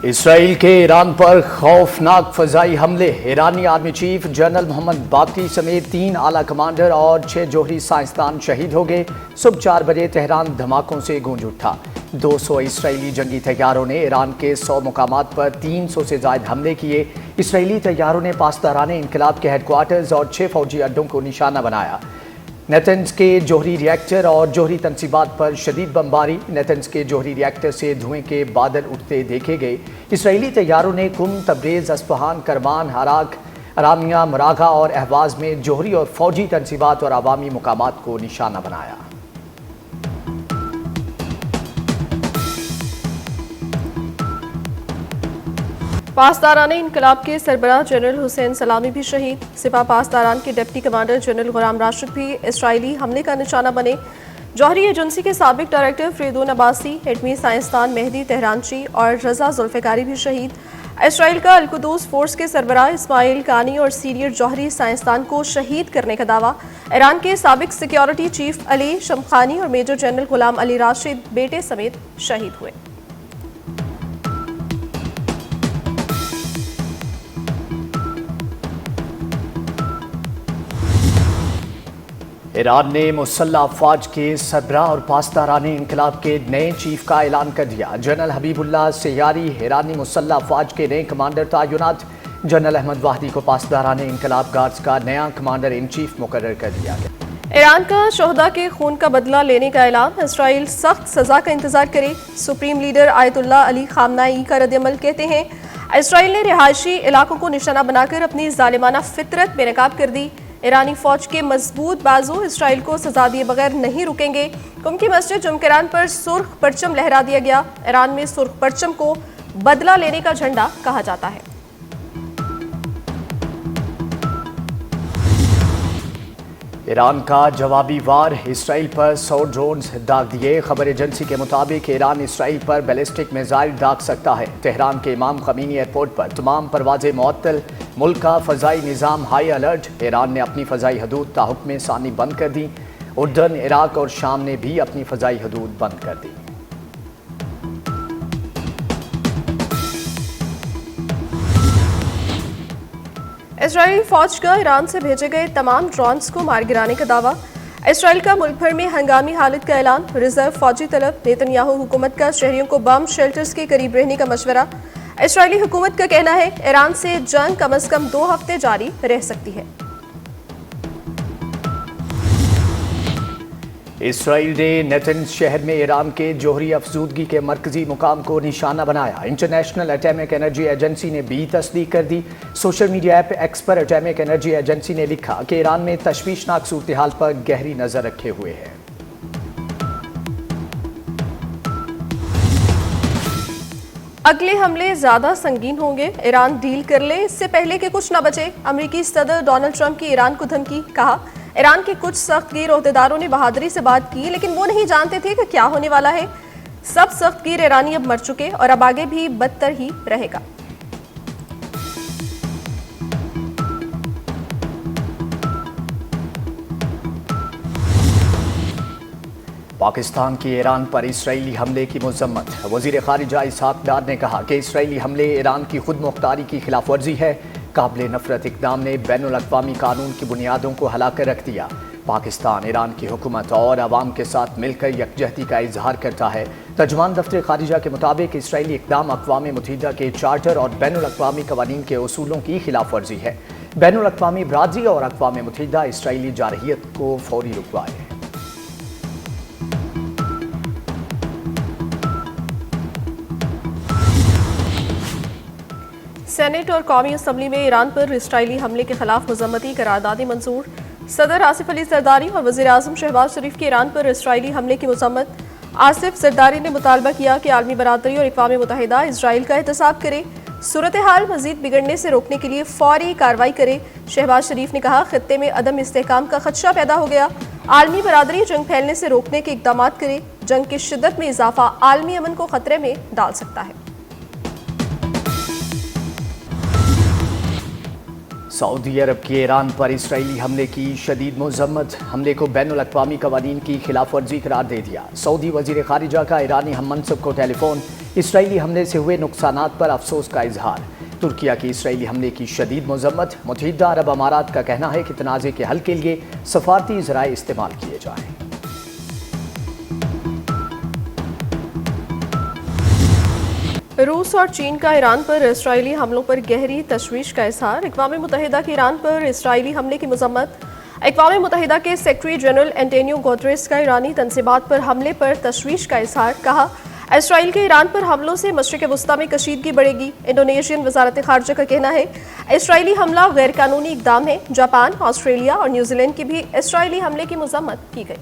اسرائیل کے ایران پر خوفناک فضائی حملے، ایرانی آرمی چیف جنرل محمد باقری سمیت 3 اعلیٰ کمانڈر اور 6 جوہری سائنسدان شہید ہو گئے۔ صبح 4 بجے تہران دھماکوں سے گونج اٹھا۔ 200 اسرائیلی جنگی طیاروں نے ایران کے 100 مقامات پر 300 سے زائد حملے کیے۔ اسرائیلی طیاروں نے پاسداران انقلاب کے ہیڈ کوارٹرز اور 6 فوجی اڈوں کو نشانہ بنایا۔ نیتنز کے جوہری ری ایکٹر اور جوہری تنصیبات پر شدید بمباری، نیتنز کے جوہری ری ایکٹر سے دھوئیں کے بادل اٹھتے دیکھے گئے۔ اسرائیلی طیاروں نے قم، تبریز، اصفہان، کرمان، عراق، ارامیہ، مراغہ اور اہواز میں جوہری اور فوجی تنصیبات اور عوامی مقامات کو نشانہ بنایا۔ پاسداران انقلاب کے سربراہ جنرل حسین سلامی بھی شہید۔ سپاہ پاسداران کے deputy commander general Ghulam Rashid بھی اسرائیلی حملے کا نشانہ بنے۔ جوہری ایجنسی کے سابق ڈائریکٹر فریدون عباسی، ایٹمی سائنسدان مہدی تہرانچی اور رضا ذوالفقاری بھی شہید۔ اسرائیل کا القدس فورس کے سربراہ اسماعیل کانی اور سینئر جوہری سائنسدان کو شہید کرنے کا دعویٰ۔ ایران کے سابق سیکیورٹی چیف علی شمخانی اور میجر جنرل غلام علی راشد بیٹے سمیت شہید ہوئے۔ ایران نے مسلح افواج کے سربراہ اور پاسداران انقلاب کے نئے چیف کا اعلان کر دیا۔ جنرل حبیب اللہ سیاری ایرانی مسلح افواج کے نئے کمانڈر تعینات۔ جنرل احمد واحدی کو پاسداران انقلاب گارڈز کا نیا کمانڈر ان چیف مقرر کر دیا گیا۔ ایران کا شہداء کے خون کا بدلہ لینے کا اعلان، اسرائیل سخت سزا کا انتظار کرے۔ سپریم لیڈر آیت اللہ علی خامنائی کا رد عمل، کہتے ہیں اسرائیل نے رہائشی علاقوں کو نشانہ بنا کر اپنی ظالمانہ فطرت بے نقاب کر دی۔ ایرانی فوج کے مضبوط بازو اسرائیل کو سزا دیے بغیر نہیں رکیں گے۔ قم کی مسجد جمکران پر سرخ پرچم لہرا دیا گیا۔ ایران میں سرخ پرچم کو بدلہ لینے کا جھنڈا کہا جاتا ہے۔ ایران کا جوابی وار، اسرائیل پر 100 ڈرونز داغ دیے۔ خبر ایجنسی کے مطابق ایران اسرائیل پر بیلسٹک میزائل داغ سکتا ہے۔ تہران کے امام خمینی ایئرپورٹ پر تمام پروازیں معطل، ملک کا فضائی نظام ہائی الرٹ۔ ایران نے اپنی فضائی حدود تاحکم ثانی بند کر دی۔ اردن، عراق اور شام نے بھی اپنی فضائی حدود بند کر دی۔ اسرائیلی فوج کا ایران سے بھیجے گئے تمام ڈرونز کو مار گرانے کا دعویٰ۔ اسرائیل کا ملک بھر میں ہنگامی حالت کا اعلان، ریزرو فوجی طلب۔ نیتن یاہو حکومت کا شہریوں کو بم شیلٹرز کے قریب رہنے کا مشورہ۔ اسرائیلی حکومت کا کہنا ہے ایران سے جنگ کم از کم 2 ہفتے جاری رہ سکتی ہے۔ اسرائیل نے نیتنز شہر میں ایران کے جوہری افزودگی کے مرکزی مقام کو نشانہ بنایا۔ انٹرنیشنل ایٹمک انرجی ایجنسی نے بھی تصدیق کر دی۔ سوشل میڈیا ایپ ایکس پر ایٹمک انرجی ایجنسی نے لکھا کہ ایران میں تشویشناک صورتحال پر گہری نظر رکھے ہوئے ہے۔ اگلے حملے زیادہ سنگین ہوں گے، ایران ڈیل کر لے اس سے پہلے کہ کچھ نہ بچے۔ امریکی صدر ڈونلڈ ٹرمپ کی ایران کو دھمکی، کہا ایران کے کچھ سخت گیر عہدیداروں نے بہادری سے بات کی لیکن وہ نہیں جانتے تھے کہ کیا ہونے والا ہے۔ سب سخت گیر ایرانی اب مر چکے اور اب آگے بھی بدتر ہی رہے گا۔ پاکستان کی ایران پر اسرائیلی حملے کی مذمت، وزیر خارجہ اسحاق ڈار نے کہا کہ اسرائیلی حملے ایران کی خود مختاری کی خلاف ورزی ہے۔ قابل نفرت اقدام نے بین الاقوامی قانون کی بنیادوں کو ہلا کر رکھ دیا۔ پاکستان ایران کی حکومت اور عوام کے ساتھ مل کر یکجہتی کا اظہار کرتا ہے۔ ترجمان دفتر خارجہ کے مطابق اسرائیلی اقدام اقوام متحدہ کے چارٹر اور بین الاقوامی قوانین کے اصولوں کی خلاف ورزی ہے۔ بین الاقوامی برادری اور اقوام متحدہ اسرائیلی جارحیت کو فوری رکوائے۔ سینیٹ اور قومی اسمبلی میں ایران پر اسرائیلی حملے کے خلاف مذمتی قراردادیں منظور۔ صدر آصف علی زرداری اور وزیر اعظم شہباز شریف کی ایران پر اسرائیلی حملے کی مذمت۔ آصف زرداری نے مطالبہ کیا کہ عالمی برادری اور اقوام متحدہ اسرائیل کا احتساب کرے، صورتحال مزید بگڑنے سے روکنے کے لیے فوری کارروائی کرے۔ شہباز شریف نے کہا خطے میں عدم استحکام کا خدشہ پیدا ہو گیا، عالمی برادری جنگ پھیلنے سے روکنے کے اقدامات کرے۔ جنگ کی شدت میں اضافہ عالمی امن کو خطرے میں ڈال سکتا ہے۔ سعودی عرب کی ایران پر اسرائیلی حملے کی شدید مذمت، حملے کو بین الاقوامی قوانین کی خلاف ورزی قرار دے دیا۔ سعودی وزیر خارجہ کا ایرانی ہم منصب کو ٹیلی فون، اسرائیلی حملے سے ہوئے نقصانات پر افسوس کا اظہار۔ ترکیہ کی اسرائیلی حملے کی شدید مذمت۔ متحدہ عرب امارات کا کہنا ہے کہ تنازع کے حل کے لیے سفارتی ذرائع استعمال کیے جائیں۔ روس اور چین کا ایران پر اسرائیلی حملوں پر گہری تشویش کا اظہار۔ اقوام متحدہ کی ایران پر اسرائیلی حملے کی مذمت۔ اقوام متحدہ کے سیکرٹری جنرل اینٹونیو گوتریس کا ایرانی تنصیبات پر حملے پر تشویش کا اظہار۔ کہا، اسرائیل کے ایران پر حملوں سے مشرق وسطیٰ میں کشیدگی بڑھے گی۔ انڈونیشین وزارت خارجہ کا کہنا ہے اسرائیلی حملہ غیر قانونی اقدام ہے۔ جاپان، آسٹریلیا اور نیوزی لینڈ کی بھی اسرائیلی حملے کی مذمت کی گئی۔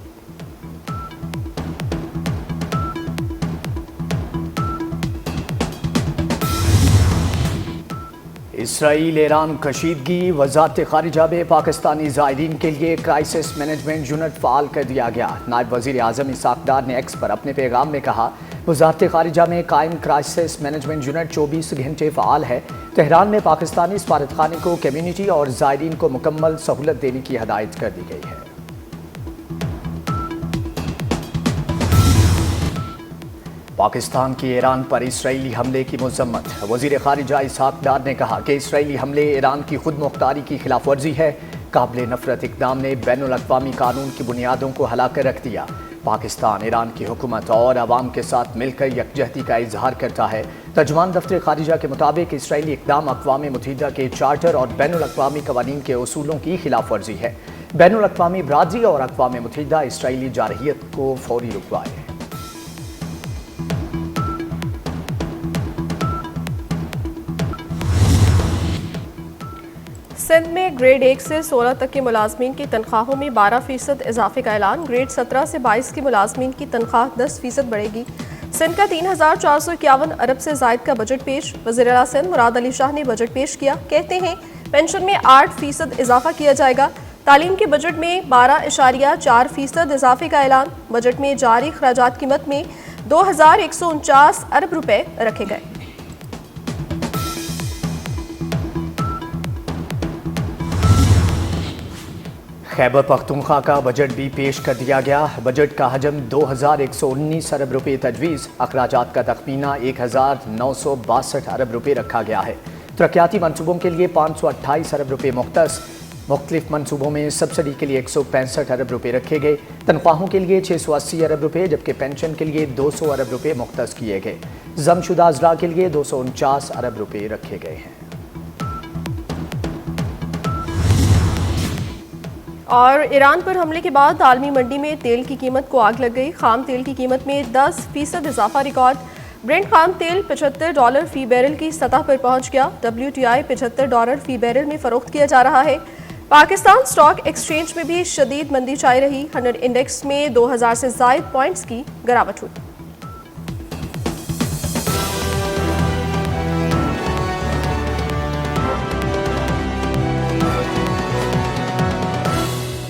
اسرائیل ایران کشیدگی۔ وزارت خارجہ میں پاکستانی زائرین کے لیے کرائسس مینجمنٹ یونٹ فعال کر دیا گیا۔ نائب وزیر اعظم اسحاق ڈار نے ایکس پر اپنے پیغام میں کہا، وزارت خارجہ میں قائم کرائسس مینجمنٹ یونٹ 24 گھنٹے فعال ہے۔ تہران میں پاکستانی سفارت خانے کو کمیونٹی اور زائرین کو مکمل سہولت دینے کی ہدایت کر دی گئی ہے۔ پاکستان کی ایران پر اسرائیلی حملے کی مذمت۔ وزیر خارجہ اسحاق ڈار نے کہا کہ اسرائیلی حملے ایران کی خود مختاری کی خلاف ورزی ہے۔ قابل نفرت اقدام نے بین الاقوامی قانون کی بنیادوں کو ہلا کر رکھ دیا۔ پاکستان ایران کی حکومت اور عوام کے ساتھ مل کر یکجہتی کا اظہار کرتا ہے۔ ترجمان دفتر خارجہ کے مطابق اسرائیلی اقدام اقوام متحدہ کے چارٹر اور بین الاقوامی قوانین کے اصولوں کی خلاف ورزی ہے۔ بین الاقوامی برادری اور اقوام متحدہ اسرائیلی جارحیت کو فوری رکوائے۔ سندھ میں گریڈ 1 سے 16 تک کے ملازمین کی تنخواہوں میں 12% اضافے کا اعلان۔ گریڈ 17 سے 22 کے ملازمین کی تنخواہ 10% بڑھے گی۔ سندھ کا 3451 ارب سے زائد کا بجٹ پیش۔ وزیر اعلیٰ سندھ مراد علی شاہ نے بجٹ پیش کیا۔ کہتے ہیں پینشن میں 8% اضافہ کیا جائے گا۔ تعلیم کے بجٹ میں 12.4% اضافے کا اعلان۔ بجٹ میں جاری اخراجات کی مد میں 2149 ارب روپے رکھے گئے۔ خیبر پختونخوا کا بجٹ بھی پیش کر دیا گیا۔ بجٹ کا حجم 2119 ارب روپے تجویز۔ اخراجات کا تخمینہ 1962 ارب روپے رکھا گیا ہے۔ ترقیاتی منصوبوں کے لیے 528 ارب روپے مختص۔ مختلف منصوبوں میں سبسڈی کے لیے 165 ارب روپے رکھے گئے۔ تنخواہوں کے لیے 680 ارب روپے جبکہ پینشن کے لیے 200 ارب روپے مختص کیے گئے۔ ضم شدہ اضلاع کے لیے 249 ارب روپے رکھے گئے ہیں۔ اور ایران پر حملے کے بعد عالمی منڈی میں تیل کی قیمت کو آگ لگ گئی۔ خام تیل کی قیمت میں 10% اضافہ ریکارڈ۔ برنٹ خام تیل $75 فی بیرل کی سطح پر پہنچ گیا۔ WTI $75 فی بیرل میں فروخت کیا جا رہا ہے۔ پاکستان سٹاک ایکسچینج میں بھی شدید مندی چھائی رہی۔ 100 انڈیکس میں 2000 سے زائد پوائنٹس کی گراوٹ ہوئی۔